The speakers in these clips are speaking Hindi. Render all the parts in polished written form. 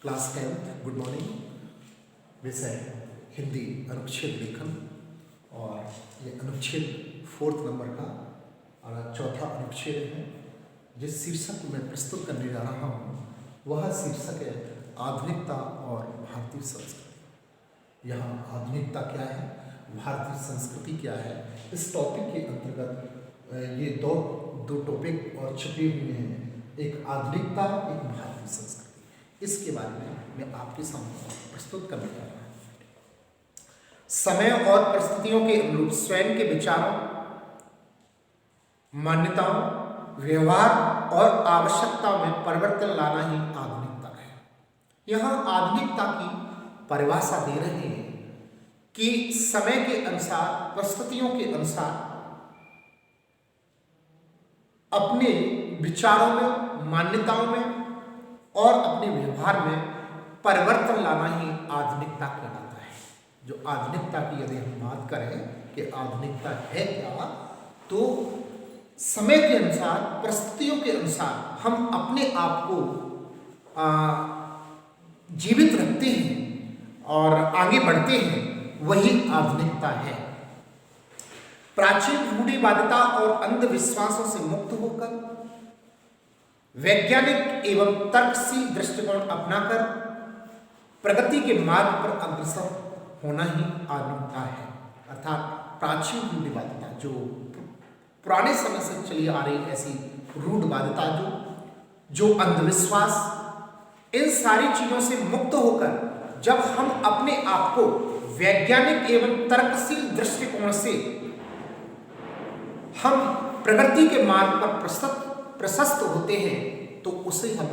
Class 10th good morning. विषय हिंदी अनुच्छेद लेखन और ये अनुच्छेद 4th नंबर का और चौथा अनुच्छेद है। जिस शीर्षक को मैं प्रस्तुत करने जा रहा हूँ वह शीर्षक है आधुनिकता और भारतीय संस्कृति। यहाँ आधुनिकता क्या है, भारतीय संस्कृति क्या है, इस टॉपिक के अंतर्गत ये दो टॉपिक और छुपे हुए हैं, एक आधुनिकता, एक भारतीय संस्कृति। इसके बारे में मैं आपके सामने प्रस्तुत करने जा रहा हूँ। समय और परिस्थितियों के अनुरूप स्वयं के विचारों, मान्यताओं, व्यवहार और आवश्यकताओं में परिवर्तन लाना ही आधुनिकता है। यहाँ आधुनिकता की परिभाषा दे रहे हैं कि समय के अनुसार, परिस्थितियों के अनुसार अपने विचारों में, मान्यताओं में और अपने व्यवहार में परिवर्तन लाना ही आधुनिकता कहलाता है। जो आधुनिकता की यदि हम बात करें कि आधुनिकता है क्या, तो समय के अनुसार, परिस्थितियों के अनुसार हम अपने आप को जीवित रखते हैं और आगे बढ़ते हैं, वही आधुनिकता है। प्राचीन रूढ़िवादिता और अंधविश्वासों से मुक्त होकर वैज्ञानिक एवं तर्कशील दृष्टिकोण अपनाकर प्रगति के मार्ग पर अग्रसर होना ही आधुनिकता है। अर्थात प्राचीन रूढ़िवादिता, जो पुराने समय से चली आ रही ऐसी रूढ़िवादिता, जो अंधविश्वास, इन सारी चीजों से मुक्त होकर जब हम अपने आप को वैज्ञानिक एवं तर्कशील दृष्टिकोण से हम प्रगति के मार्ग पर प्रशस्त होते हैं, तो उसे हम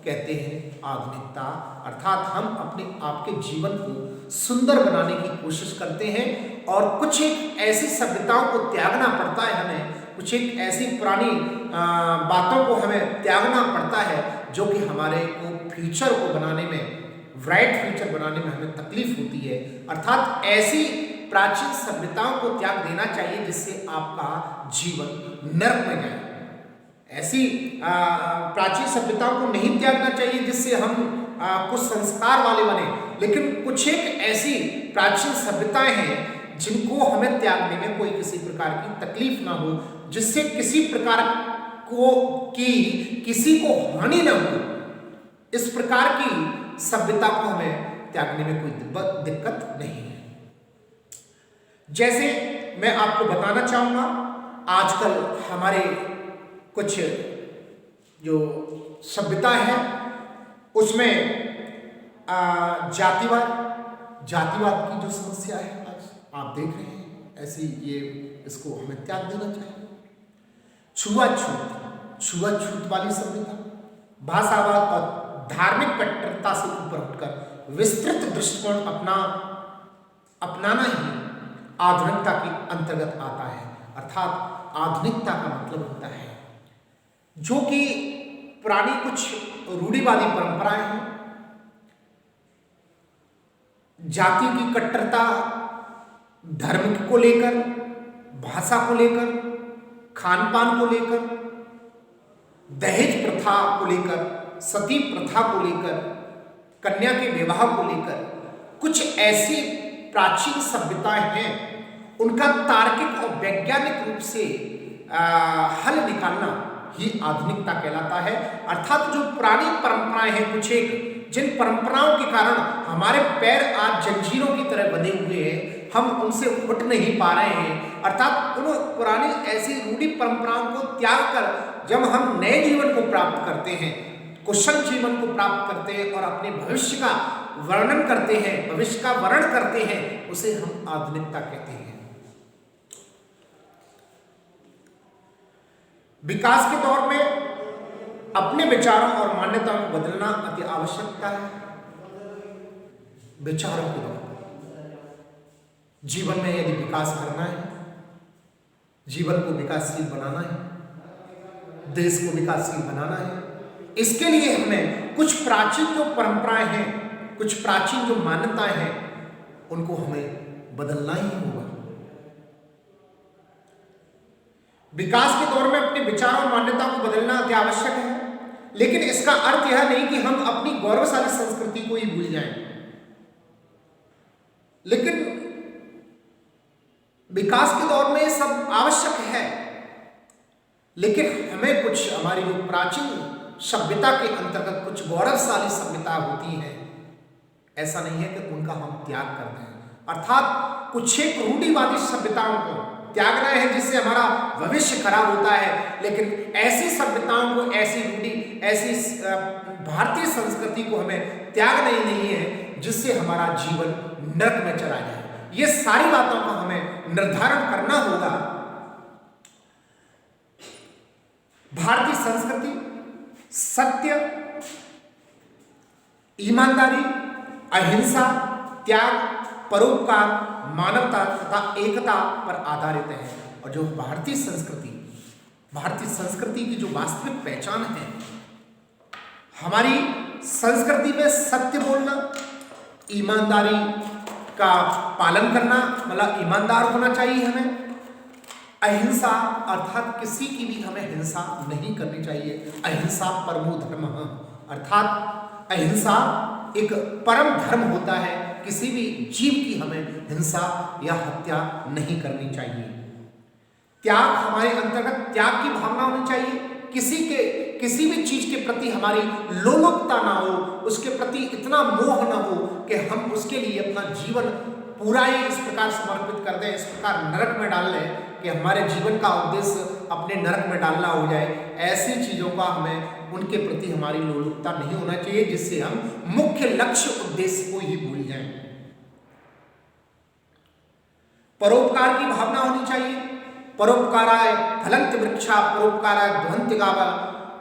कहते हैं आधुनिकता। अर्थात हम अपने आप के जीवन को सुंदर बनाने की कोशिश करते हैं और कुछ एक ऐसी सभ्यताओं को त्यागना पड़ता है हमें, कुछ एक ऐसी पुरानी बातों को हमें त्यागना पड़ता है जो कि हमारे को फ्यूचर को बनाने में, ब्राइट फ्यूचर बनाने में हमें तकलीफ होती है। अर्थात ऐसी प्राचीन सभ्यताओं को त्याग देना चाहिए जिससे आपका जीवन नर्क में जाए। ऐसी प्राचीन सभ्यताओं को नहीं त्यागना चाहिए जिससे हम कुछ संस्कार वाले बने, लेकिन कुछ एक ऐसी प्राचीन सभ्यताएं हैं जिनको हमें त्यागने में कोई किसी प्रकार की तकलीफ ना हो, जिससे किसी प्रकार किसी को हानि ना हो। इस प्रकार की सभ्यता को हमें त्यागने में कोई दिक्कत नहीं है। जैसे मैं आपको बताना चाहूंगा, आजकल हमारे कुछ जो सभ्यता है उसमें जातिवाद की जो समस्या है आज आप देख रहे हैं, ऐसी इसको हमें त्याग देना चाहिए। छुआछूत वाली सभ्यता, भाषावाद और धार्मिक कट्टरता से ऊपर उठकर विस्तृत दृष्टिकोण अपनाना ही आधुनिकता के अंतर्गत आता है। अर्थात आधुनिकता का मतलब होता है जो कि पुरानी कुछ रूढ़िवादी परंपराएं हैं, जाति की कट्टरता, धर्म को लेकर, भाषा को लेकर, खान पान को लेकर, दहेज प्रथा को लेकर, सती प्रथा को लेकर, कन्या के विवाह को लेकर, कुछ ऐसी प्राचीन सभ्यताएं हैं, उनका तार्किक और वैज्ञानिक रूप से हल निकालना ही आधुनिकता कहलाता है। अर्थात जो पुरानी परंपराएं हैं, कुछ एक जिन परंपराओं के कारण हमारे पैर आज जंजीरों की तरह बंधे हुए हैं, हम उनसे उठ नहीं पा रहे हैं। अर्थात उन पुरानी ऐसी रूढ़ी परंपराओं को त्याग कर जब हम नए जीवन को प्राप्त करते हैं, कुशल जीवन को प्राप्त करते हैं और अपने भविष्य का वर्णन करते हैं, भविष्य का वर्ण करते हैं, उसे हम आधुनिकता कहते हैं। विकास के दौर में अपने विचारों और मान्यताओं को बदलना अति आवश्यकता है। विचारों के दौर में जीवन में यदि विकास करना है, जीवन को विकासशील बनाना है, देश को विकासशील बनाना है, इसके लिए हमें कुछ प्राचीन जो परंपराएं हैं, कुछ प्राचीन जो मान्यताएं हैं, उनको हमें बदलना ही होगा। विकास के दौर में अपने विचारों और मान्यताओं को बदलना अति आवश्यक है। लेकिन इसका अर्थ यह नहीं कि हम अपनी गौरवशाली संस्कृति को ही भूल जाएं। लेकिन विकास के दौर में सब आवश्यक है, लेकिन हमें कुछ हमारी जो प्राचीन सभ्यता के अंतर्गत कुछ गौरवशाली सभ्यता होती है, ऐसा नहीं है कि उनका हम त्याग कर दें। अर्थात कुछ एक रूढ़िवादी सभ्यताओं को त्यागना है जिससे हमारा भविष्य खराब होता है, लेकिन ऐसी सभ्यताओं को, ऐसी रूढ़ी, ऐसी भारतीय संस्कृति को हमें त्यागना ही नहीं है जिससे हमारा जीवन नरक में चला जाए। ये सारी बातों का हमें निर्धारण करना होगा। भारतीय संस्कृति सत्य, ईमानदारी, अहिंसा, त्याग, परोपकार, मानवता तथा एकता पर आधारित है। और जो भारतीय संस्कृति की जो वास्तविक पहचान है, हमारी संस्कृति में सत्य बोलना, ईमानदारी का पालन करना, मतलब ईमानदार होना चाहिए हमें, अहिंसा अर्थात किसी की भी हमें हिंसा नहीं करनी चाहिए। अहिंसा परमो धर्मः, अर्थात अहिंसा एक परम धर्म होता है, किसी भी जीव की हमें हिंसा या हत्या नहीं करनी चाहिए। त्याग, हमारे अंतर्गत त्याग की भावना होनी चाहिए, किसी भी चीज के प्रति हमारी लोलुपता ना हो, उसके प्रति इतना मोह ना हो कि हम उसके लिए अपना जीवन पूरा ही इस प्रकार समर्पित कर दें, इस प्रकार नरक में डाल लें कि हमारे जीवन का उद्देश्य अपने नरक में डालना हो जाए। ऐसी चीजों का हमें, उनके प्रति हमारी लोलुपता नहीं होना चाहिए जिससे हम मुख्य लक्ष्य उद्देश्य को ही भूल जाएं। परोपकार की भावना होनी चाहिए। परोपकाराय फलंति वृक्षा, परोपकाराय ध्वंति गावा,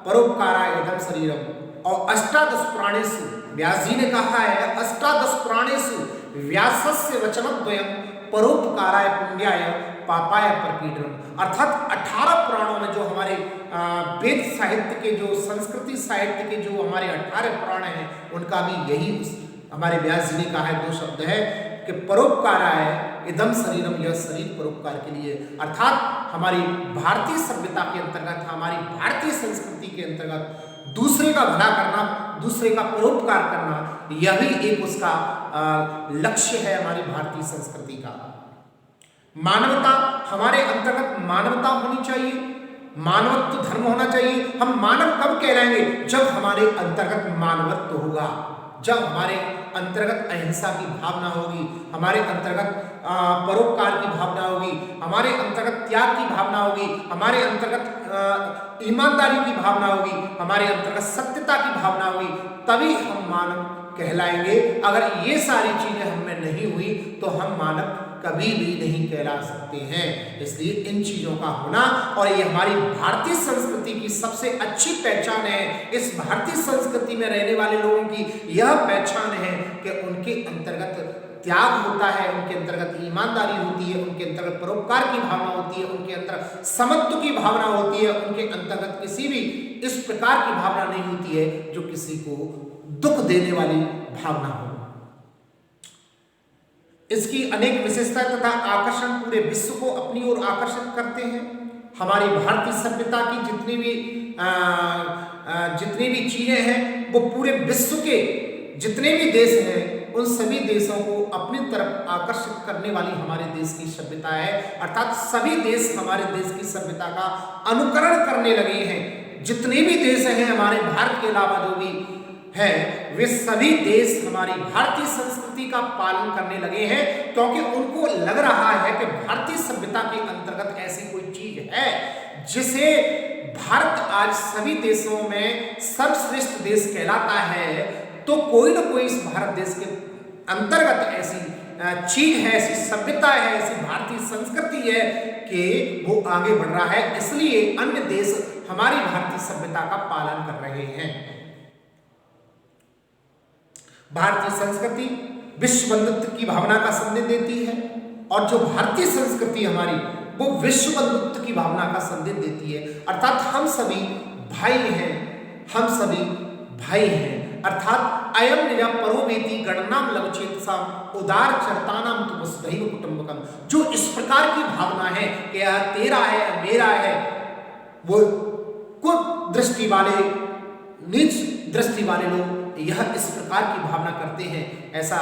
परोपकाराय इदं शरीरम। और अष्टादश पुराणेषु, व्यास जी ने कहा है, अष्टादश पुराणेषु व्यासस्य वचनद्वयम् परोपकाराय पुण्याय पापाय परपीडनम्। अर्थात 18 पुराणों में जो हमारे वेद साहित्य के, जो संस्कृति साहित्य के जो हमारे 18 पुराण हैं, उनका भी यही हमारे व्यास जी ने कहा है, 2 शब्द है कि परोपकाराय इदं शरीरम, यह शरीर परोपकार के लिए। अर्थात हमारी भारतीय सभ्यता के अंतर्गत, हमारी भारतीय संस्कृति के अंतर्गत दूसरे का भला करना, दूसरे का परोपकार करना, यह भी एक उसका लक्ष्य है हमारी भारतीय संस्कृति का। मानवता, हमारे अंतर्गत मानवता होनी चाहिए, मानवत्व धर्म होना चाहिए। हम मानव कब कहलाएंगे? जब हमारे अंतर्गत मानवत्व होगा, जब हमारे अंतर्गत अहिंसा की भावना होगी, हमारे अंतर्गत परोपकार की भावना होगी, हमारे अंतर्गत त्याग की भावना होगी, हमारे अंतर्गत ईमानदारी की भावना होगी, हमारे अंतर्गत सत्यता की भावना होगी, तभी हम मानव कहलाएंगे। अगर ये सारी चीजें हमें नहीं हुई तो हम मानव कभी भी नहीं कहला सकते हैं। इसलिए इन चीजों का होना, और ये हमारी भारतीय संस्कृति की सबसे अच्छी पहचान है। इस भारतीय संस्कृति में रहने वाले लोगों की यह पहचान है कि उनके अंतर्गत त्याग होता है, उनके अंतर्गत ईमानदारी होती है, उनके अंतर्गत परोपकार की भावना होती है, उनके अंतर्गत समत्व की भावना होती है, उनके अंतर्गत किसी भी इस प्रकार की भावना नहीं होती है जो किसी को दुख देने वाली भावना हो। इसकी अनेक विशेषताएं तथा आकर्षण पूरे विश्व को अपनी ओर आकर्षित करते हैं। हमारी भारतीय सभ्यता की जितनी भी चीजें हैं, वो पूरे विश्व के जितने भी देश हैं, उन सभी देशों को अपनी तरफ आकर्षित करने वाली हमारे देश की सभ्यता है। अर्थात सभी देश हमारे देश की सभ्यता का अनुकरण करने लगे हैं। जितने भी देश हैं हमारे भारत के अलावा जो भी है, वे सभी देश हमारी भारतीय संस्कृति का पालन करने लगे हैं, क्योंकि उनको लग रहा है कि भारतीय सभ्यता के अंतर्गत ऐसी कोई चीज है जिसे भारत आज सभी देशों में सर्वश्रेष्ठ देश कहलाता है। तो कोई ना कोई इस भारत देश के अंतर्गत ऐसी चीज है, ऐसी सभ्यता है, ऐसी भारतीय संस्कृति है कि वो आगे बढ़ रहा है। इसलिए अन्य देश हमारी भारतीय सभ्यता का पालन कर रहे हैं। भारतीय संस्कृति विश्व बंधुत्व की भावना का संदेश देती है, और जो भारतीय संस्कृति हमारी, वो विश्व बंधुत्व की भावना का संदेश देती है। अर्थात हम सभी भाई हैं, हम सभी भाई हैं। अर्थात अयम निजा परोवेति गणनाम लवचेतसाम उदार चरतानाम तु वसुधैव कुटुंबकम। जो इस प्रकार की भावना है कि यह तेरा है, मेरा है, वो कुदृष्टि वाले नीच दृष्टि वाले लोग यह इस प्रकार की भावना करते हैं, ऐसा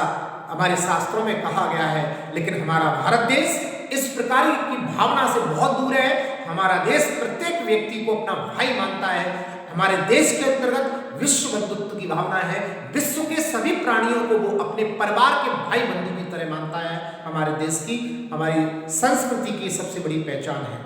हमारे शास्त्रों में कहा गया है। लेकिन हमारा भारत देश इस प्रकार की भावना से बहुत दूर है। हमारा देश प्रत्येक व्यक्ति को अपना भाई मानता है। हमारे देश के अंतर्गत विश्व बंधुत्व की भावना है। विश्व के सभी प्राणियों को वो अपने परिवार के भाई बंधु की तरह मानता है। हमारे देश की, हमारी संस्कृति की सबसे बड़ी पहचान है।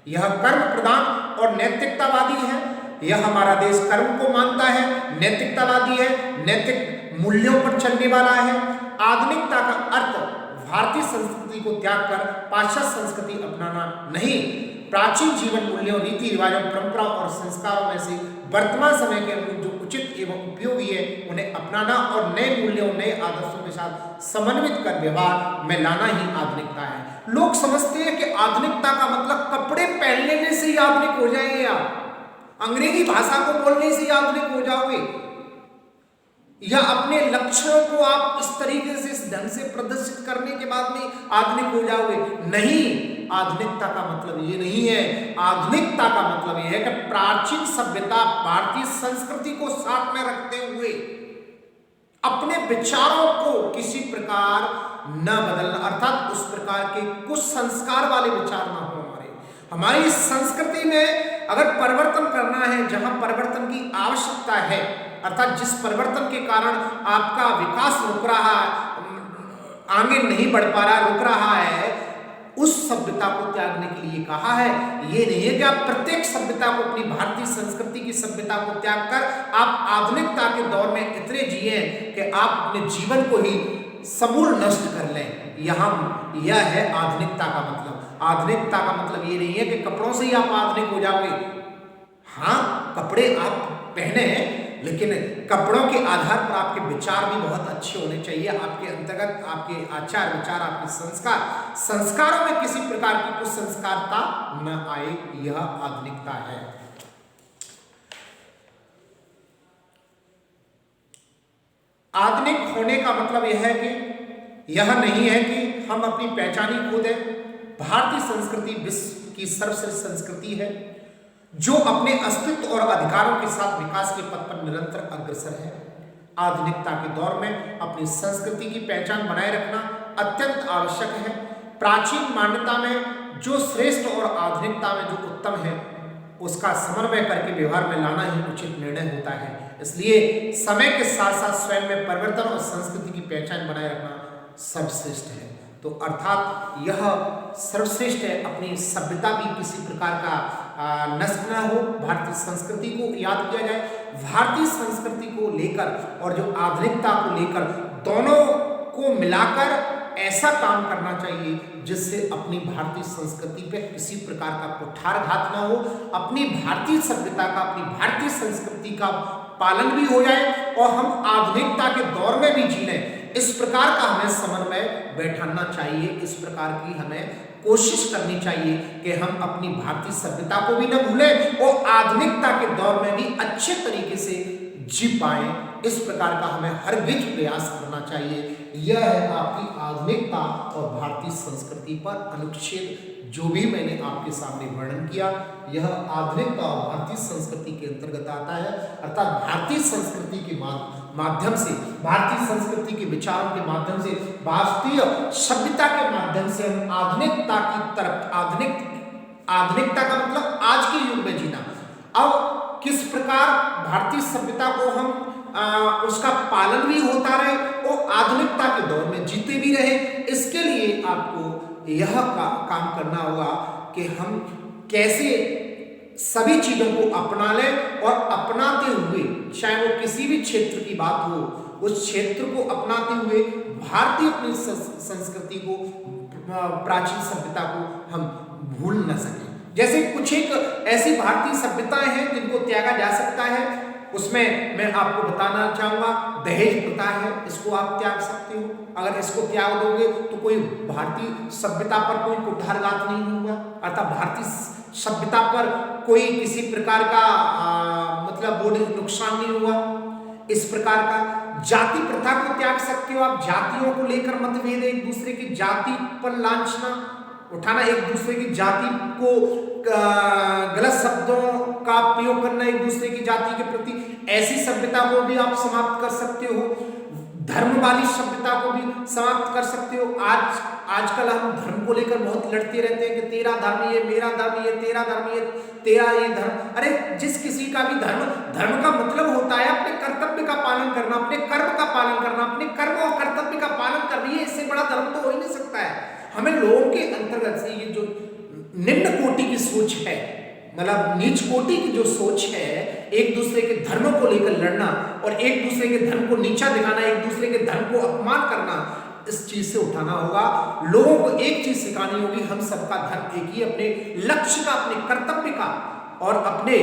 यह कर्म प्रधान और नैतिकतावादी है। यह हमारा देश कर्म को मानता है, नैतिकतावादी है, नैतिक मूल्यों पर चलने वाला है। आधुनिकता का अर्थ भारतीय संस्कृति को त्याग कर पाश्चात्य संस्कृति अपनाना नहीं, प्राचीन जीवन मूल्यों, रीति रिवाजों, परंपरा और संस्कारों में से वर्तमान समय के अनुरूप जो उचित एवं उपयोगी है उन्हें अपनाना और नए मूल्यों, नए आदर्शों के साथ समन्वित कर व्यवहार में लाना ही आधुनिकता है। लोग समझते हैं कि आधुनिकता का मतलब कपड़े पहनने से ही आधुनिक हो जाएंगे, आप अंग्रेजी भाषा को बोलने से ही आधुनिक हो जाओगे, या अपने लक्ष्यों को आप इस तरीके से, इस ढंग से प्रदर्शित करने के बाद में आधुनिक हो जाओगे। नहीं, आधुनिकता का मतलब ये नहीं है। आधुनिकता का मतलब ये है कि प्राचीन सभ्यता, भारतीय संस्कृति को साथ में रखते हुए अपने विचारों को किसी प्रकार न बदलना, अर्थात उस प्रकार के कुछ संस्कार वाले विचार ना हो। हमारी संस्कृति में अगर परिवर्तन करना है, जहां परिवर्तन की आवश्यकता है, अर्थात जिस परिवर्तन के कारण आपका विकास रुक रहा है, आगे नहीं बढ़ पा रहा, रुक रहा है, उस सभ्यता को त्यागने के लिए कहा है। ये नहीं है कि आप प्रत्येक सभ्यता को, अपनी भारतीय संस्कृति की सभ्यता को त्याग कर आप आधुनिकता के दौर में इतने जिए कि आप अपने जीवन को ही समूल नष्ट कर लें। यह है आधुनिकता का मतलब। आधुनिकता का मतलब ये नहीं है कि कपड़ों से ही आप आधुनिक हो जाओगे। हाँ, कपड़े आप पहने, लेकिन कपड़ों के आधार पर आपके विचार भी बहुत अच्छे होने चाहिए। आपके अंतर्गत आपके आचार विचार, आपके संस्कारों में किसी प्रकार की कुछ संस्कारता न आए, यह आधुनिकता है। आधुनिक होने का मतलब यह है कि यह नहीं है कि हम अपनी पहचान ही खो दें। भारतीय संस्कृति विश्व की सर्वश्रेष्ठ संस्कृति है जो अपने अस्तित्व और अधिकारों के साथ विकास के पथ पर निरंतर अग्रसर है। आधुनिकता के दौर में अपनी संस्कृति की पहचान बनाए रखना अत्यंत आवश्यक है। प्राचीन मान्यता में जो श्रेष्ठ और आधुनिकता में जो उत्तम है, उसका समन्वय करके व्यवहार में लाना ही उचित निर्णय होता है। इसलिए समय के साथ साथ स्वयं में परिवर्तन और संस्कृति की पहचान बनाए रखना सर्वश्रेष्ठ है। तो अर्थात यह सर्वश्रेष्ठ है, अपनी सभ्यता भी किसी प्रकार का नष्ट न हो, भारतीय संस्कृति को याद किया जाए। भारतीय संस्कृति को लेकर और जो आधुनिकता को लेकर, दोनों को मिलाकर ऐसा काम करना चाहिए जिससे अपनी भारतीय संस्कृति पे किसी प्रकार का कुठारघात न हो, अपनी भारतीय सभ्यता का, अपनी भारतीय संस्कृति का पालन भी हो जाए और हम आधुनिकता के दौर में भी जी लें। इस प्रकार का हमें समन्वय बैठाना चाहिए। इस प्रकार की हमें कोशिश करनी चाहिए कि हम अपनी भारतीय सभ्यता को भी न भूलें और आधुनिकता के दौर में भी अच्छे तरीके से जी पाए। इस प्रकार का हमें हर बीच प्रयास करना चाहिए। यह है आपकी आधुनिकता और भारतीय संस्कृति पर अनुच्छेद जो भी मैंने आपके सामने वर्णन किया, यह आधुनिकता और भारतीय संस्कृति के अंतर्गत आता है। अर्थात भारतीय संस्कृति के माध्यम से, भारतीय संस्कृति के विचारों के माध्यम से, भारतीय सभ्यता के माध्यम से हम आधुनिकता की तरफ, आधुनिकता का मतलब आज के युग में जीना। अब किस प्रकार भारतीय सभ्यता को हम उसका पालन भी होता रहे और आधुनिकता के दौर में जीते भी रहे, इसके लिए आपको यह काम करना होगा कि हम कैसे सभी चीजों को अपना लें और अपनाते हुए, चाहे वो किसी भी क्षेत्र की बात हो, उस क्षेत्र को अपनाते हुए भारतीय अपनी संस्कृति को, प्राचीन सभ्यता को हम भूल न सकें। जैसे कुछ एक ऐसी भारतीय सभ्यताएं हैं जिनको त्यागा जा सकता है, उसमें मैं आपको बताना चाहूंगा दहेज प्रथा है, इसको आप त्याग सकते हो। अगर इसको त्याग दोगे तो कोई भारतीय सभ्यता पर कोई कुठारघात नहीं होगा, अर्थात भारतीय सभ्यता पर कोई किसी प्रकार का मतलब वो नुकसान नहीं हुआ। इस प्रकार का जाति प्रथा को त्याग सकते हो आप, जातियों को लेकर मतभेद, एक दूसरे की जाति पर लांछना उठाना, एक दूसरे की जाति को गलत शब्दों का प्रयोग करना एक दूसरे की जाति के प्रति, ऐसी सभ्यता को भी आप समाप्त कर सकते हो, धर्म वाली सभ्यता को भी समाप्त कर सकते हो। आजकल हम धर्म को लेकर बहुत लड़ते रहते हैं कि तेरा धर्म ये, मेरा धर्म ये, तेरा धर्म ये, तेरा ये धर्म। अरे जिस किसी का भी धर्म का मतलब होता है अपने कर्तव्य का पालन करना, अपने कर्म का पालन करना, अपने कर्म और कर्तव्य का पालन करना। ये इससे बड़ा धर्म तो हो ही नहीं सकता है। हमें लोगों के अंतर्गत से ये जो निम्न कोटि की सोच है, मतलब नीच कोटि की जो सोच है, एक दूसरे के धर्म को लेकर लड़ना और एक दूसरे के धर्म को नीचा दिखाना, एक दूसरे के धर्म को अपमान करना, इस चीज से उठाना होगा। लोगों को एक चीज सिखानी होगी, हम सबका धर्म एक ही, अपने लक्ष्य का, अपने कर्तव्य का और अपने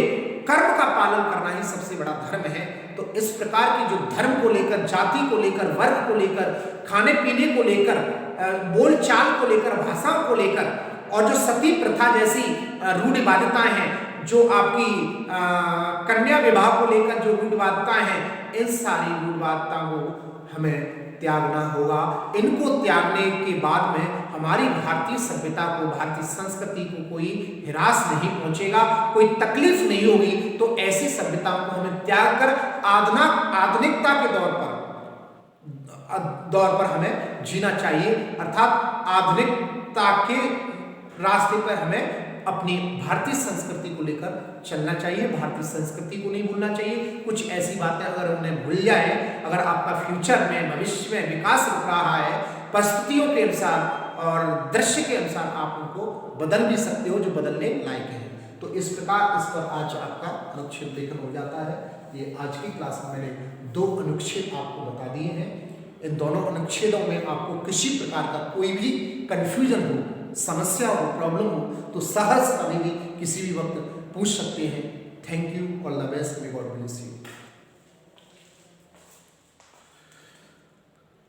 कर्म का पालन करना ही सबसे बड़ा धर्म है। तो इस प्रकार की जो धर्म को लेकर, जाति को लेकर, वर्ग को लेकर, खाने पीने को लेकर, बोलचाल को लेकर, भाषाओं को लेकर और जो सती प्रथा जैसी रूढ़िवादिताएं हैं, जो आपकी कन्या विवाह को लेकर जो रूढ़िवादिताएं हैं, इन सारी रूढ़िवादिताओं को हमें त्यागना होगा। इनको त्यागने के बाद में हमारी भारतीय सभ्यता को, भारतीय संस्कृति को कोई हिरास नहीं पहुंचेगा, कोई तकलीफ नहीं होगी। तो ऐसी सभ्यताओं को हमें त्याग कर आधुनिकता के दौर पर हमें जीना चाहिए, अर्थात आधुनिकता के रास्ते पर हमें अपनी भारतीय संस्कृति को लेकर चलना चाहिए। भारतीय संस्कृति को नहीं भूलना चाहिए। कुछ ऐसी बातें अगर उन्हें भूल जाए, अगर आपका फ्यूचर में, भविष्य में विकास रुक रहा है, परिस्थितियों के अनुसार और दृश्य के अनुसार आप उनको बदल भी सकते हो, जो बदलने लायक है। तो इस प्रकार इस पर आज आपका अनुच्छेद लेखन हो जाता है। ये आज की क्लास में मैंने 2 अनुच्छेद आपको बता दिए हैं। इन दोनों अनुच्छेदों में आपको किसी प्रकार का कोई भी कंफ्यूजन हो, समस्या हो, प्रॉब्लम हो, तो सहज कभी भी किसी भी वक्त पूछ सकते हैं। Thank you, all the best, may God bless you.